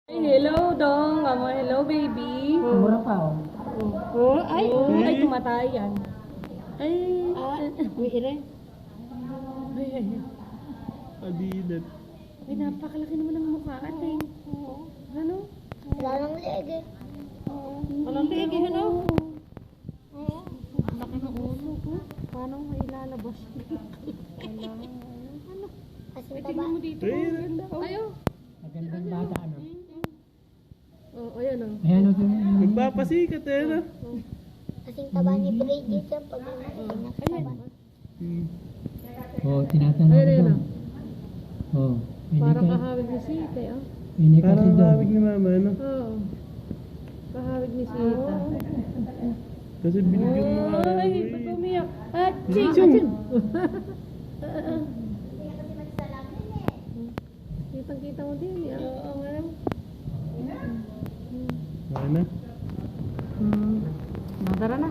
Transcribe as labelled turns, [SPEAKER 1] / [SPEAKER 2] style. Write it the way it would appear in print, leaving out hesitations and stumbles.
[SPEAKER 1] Hello, Dong. Hello, baby.
[SPEAKER 2] Mura pa, oh.
[SPEAKER 1] Ay, tumatayan. Ay,
[SPEAKER 2] May ire.
[SPEAKER 3] Adidat.
[SPEAKER 1] ay, napakalaki naman ng mukha, ate. Ano?
[SPEAKER 4] Wala nang leeg eh.
[SPEAKER 2] Walang liig, ano? Laki ng ulo ko. Paano may lalabas?
[SPEAKER 4] Kasi
[SPEAKER 1] Ay,
[SPEAKER 4] taba.
[SPEAKER 1] tingnan mo dito.
[SPEAKER 3] Ay,
[SPEAKER 1] Ang ganda. Oh. Ayaw.
[SPEAKER 2] Magandang bata, ano?
[SPEAKER 1] Ayan, oh.
[SPEAKER 2] Ayan, o.
[SPEAKER 3] Magpapasikat eh, no?
[SPEAKER 4] Kasing taba ni Bridget sa pag pinakataba.
[SPEAKER 2] Oh, tinatanong ko
[SPEAKER 1] Ayan,
[SPEAKER 2] doon. Oh,
[SPEAKER 1] Parang kahawig ni Sita, oh.
[SPEAKER 2] Hindi kasi
[SPEAKER 3] Parang
[SPEAKER 2] doon.
[SPEAKER 3] kawig ni mama, no?
[SPEAKER 1] Oo. Kahawig ni Sita.
[SPEAKER 3] Kasi binigyan mo nga.
[SPEAKER 1] Ay, ba't umiyak? Aching!
[SPEAKER 3] Aching!
[SPEAKER 1] Aching! Kitang-kita mo din, eh. Oo, nga.
[SPEAKER 3] Ano?
[SPEAKER 2] Nadara na.